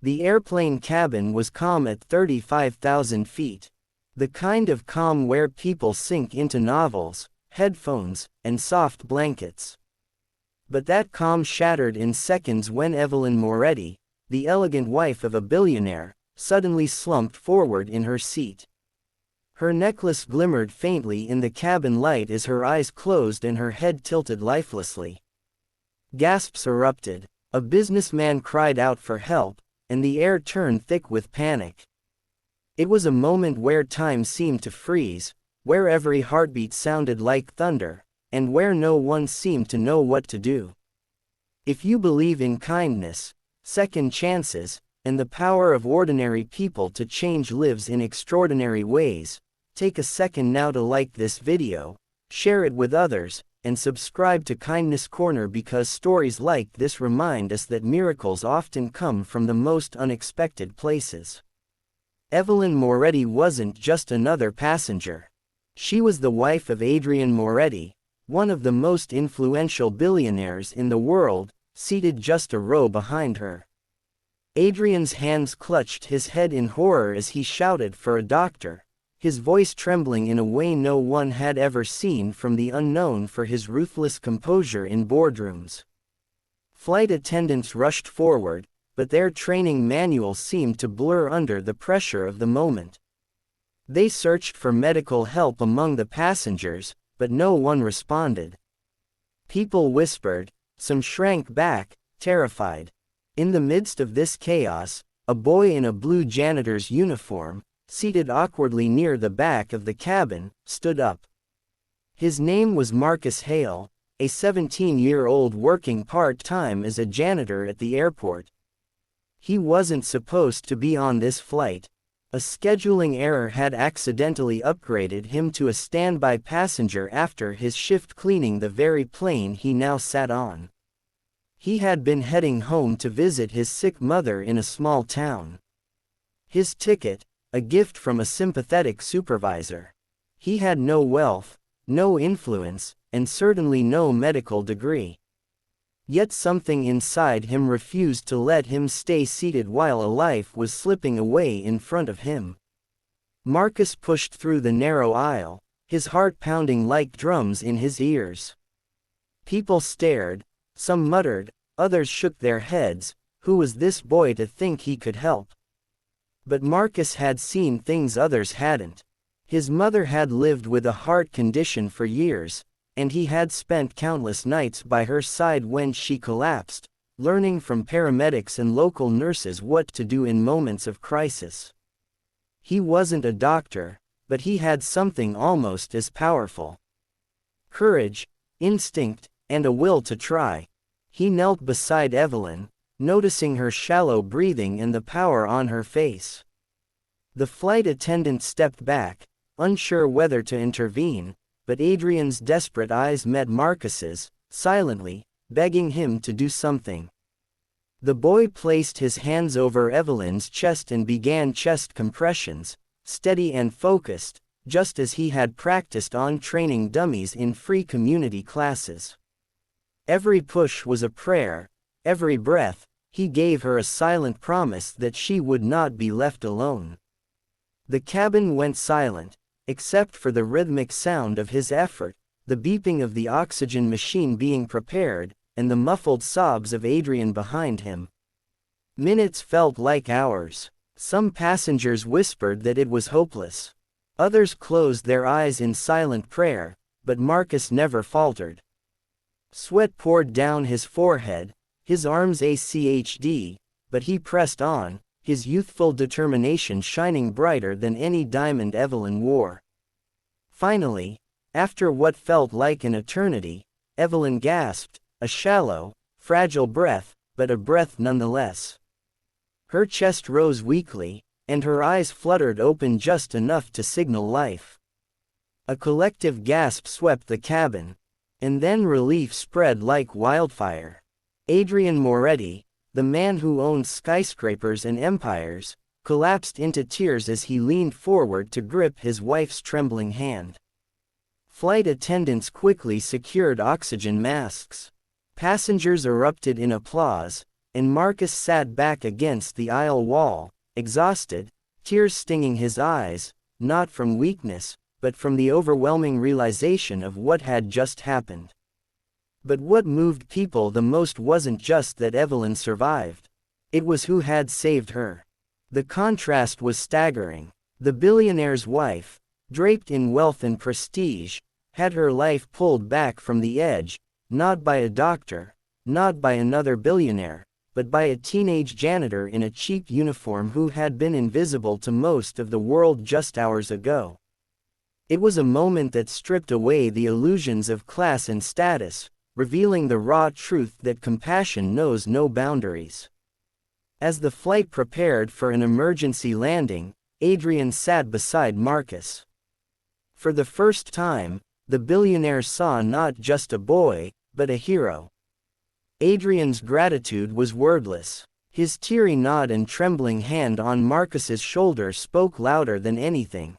The airplane cabin was calm at 35,000 feet. The kind of calm where people sink into novels, headphones, and soft blankets. But that calm shattered in seconds when Evelyn Moretti, the elegant wife of a billionaire, suddenly slumped forward in her seat. Her necklace glimmered faintly in the cabin light as her eyes closed and her head tilted lifelessly. Gasps erupted. A businessman cried out for help, and the air turned thick with panic. It was a moment where time seemed to freeze, where every heartbeat sounded like thunder, and where no one seemed to know what to do. If you believe in kindness, second chances, and the power of ordinary people to change lives in extraordinary ways, take a second now to like this video, share it with others, and subscribe to Kindness Corner because stories like this remind us that miracles often come from the most unexpected places. Evelyn Moretti wasn't just another passenger. She was the wife of Adrian Moretti, one of the most influential billionaires in the world, seated just a row behind her. Adrian's hands clutched his head in horror as he shouted for a doctor, his voice trembling in a way no one had ever seen from the unknown for his ruthless composure in boardrooms. Flight attendants rushed forward, but their training manuals seemed to blur under the pressure of the moment. They searched for medical help among the passengers, but no one responded. People whispered, some shrank back, terrified. In the midst of this chaos, a boy in a blue janitor's uniform, seated awkwardly near the back of the cabin, stood up. His name was Marcus Hale, a 17-year-old working part-time as a janitor at the airport. He wasn't supposed to be on this flight. A scheduling error had accidentally upgraded him to a standby passenger after his shift cleaning the very plane he now sat on. He had been heading home to visit his sick mother in a small town. His ticket, a gift from a sympathetic supervisor. He had no wealth, no influence, and certainly no medical degree. Yet something inside him refused to let him stay seated while a life was slipping away in front of him. Marcus pushed through the narrow aisle, his heart pounding like drums in his ears. People stared, some muttered, others shook their heads. Who was this boy to think he could help? But Marcus had seen things others hadn't. His mother had lived with a heart condition for years, and he had spent countless nights by her side when she collapsed, learning from paramedics and local nurses what to do in moments of crisis. He wasn't a doctor, but he had something almost as powerful. Courage, instinct, and a will to try. He knelt beside Evelyn, noticing her shallow breathing and the power on her face. The flight attendant stepped back, unsure whether to intervene, but Adrian's desperate eyes met Marcus's, silently, begging him to do something. The boy placed his hands over Evelyn's chest and began chest compressions, steady and focused, just as he had practiced on training dummies in free community classes. Every push was a prayer, every breath, he gave her a silent promise that she would not be left alone. The cabin went silent, except for the rhythmic sound of his effort, the beeping of the oxygen machine being prepared, and the muffled sobs of Adrian behind him. Minutes felt like hours. Some passengers whispered that it was hopeless. Others closed their eyes in silent prayer, but Marcus never faltered. Sweat poured down his forehead, his arms ached, but he pressed on, his youthful determination shining brighter than any diamond Evelyn wore. Finally, after what felt like an eternity, Evelyn gasped, a shallow, fragile breath, but a breath nonetheless. Her chest rose weakly, and her eyes fluttered open just enough to signal life. A collective gasp swept the cabin, and then relief spread like wildfire. Adrian Moretti, the man who owned skyscrapers and empires, collapsed into tears as he leaned forward to grip his wife's trembling hand. Flight attendants quickly secured oxygen masks. Passengers erupted in applause, and Marcus sat back against the aisle wall, exhausted, tears stinging his eyes, not from weakness, but from the overwhelming realization of what had just happened. But what moved people the most wasn't just that Evelyn survived. It was who had saved her. The contrast was staggering. The billionaire's wife, draped in wealth and prestige, had her life pulled back from the edge, not by a doctor, not by another billionaire, but by a teenage janitor in a cheap uniform who had been invisible to most of the world just hours ago. It was a moment that stripped away the illusions of class and status, revealing the raw truth that compassion knows no boundaries. As the flight prepared for an emergency landing, Adrian sat beside Marcus. For the first time, the billionaire saw not just a boy, but a hero. Adrian's gratitude was wordless. His teary nod and trembling hand on Marcus's shoulder spoke louder than anything.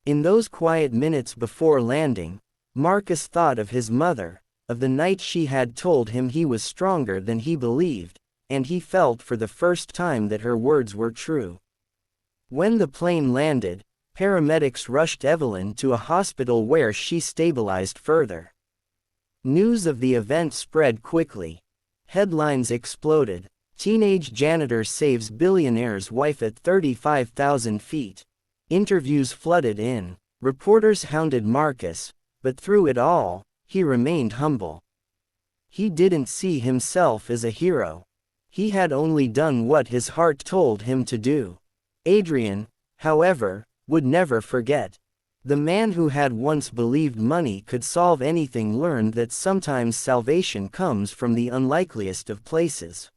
In those quiet minutes before landing, Marcus thought of his mother, of the night she had told him he was stronger than he believed, and he felt for the first time that her words were true. When the plane landed, paramedics rushed Evelyn to a hospital where she stabilized further. News of the event spread quickly. Headlines exploded. Teenage janitor saves billionaire's wife at 35,000 feet. Interviews flooded in. Reporters hounded Marcus, but through it all, he remained humble. He didn't see himself as a hero. He had only done what his heart told him to do. Adrian, however, would never forget. The man who had once believed money could solve anything learned that sometimes salvation comes from the unlikeliest of places.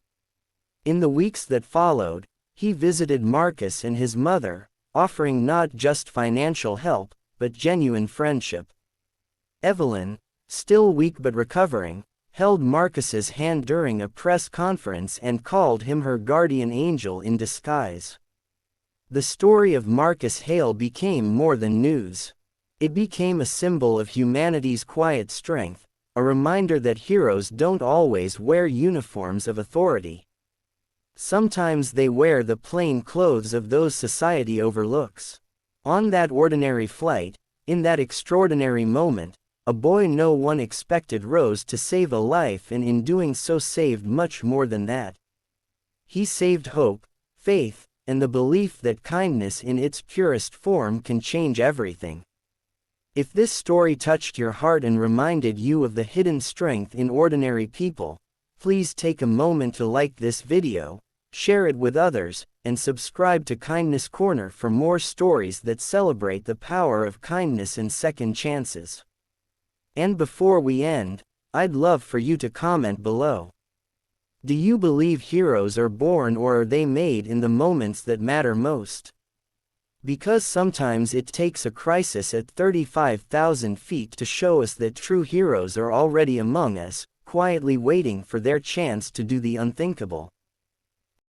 In the weeks that followed, he visited Marcus and his mother, offering not just financial help, but genuine friendship. Evelyn, still weak but recovering, held Marcus's hand during a press conference and called him her guardian angel in disguise. The story of Marcus Hale became more than news. It became a symbol of humanity's quiet strength, a reminder that heroes don't always wear uniforms of authority. Sometimes they wear the plain clothes of those society overlooks. On that ordinary flight, in that extraordinary moment, a boy no one expected rose to save a life, and in doing so saved much more than that. He saved hope, faith, and the belief that kindness in its purest form can change everything. If this story touched your heart and reminded you of the hidden strength in ordinary people, please take a moment to like this video, share it with others, and subscribe to Kindness Corner for more stories that celebrate the power of kindness and second chances. And before we end, I'd love for you to comment below. Do you believe heroes are born, or are they made in the moments that matter most? Because sometimes it takes a crisis at 35,000 feet to show us that true heroes are already among us, quietly waiting for their chance to do the unthinkable.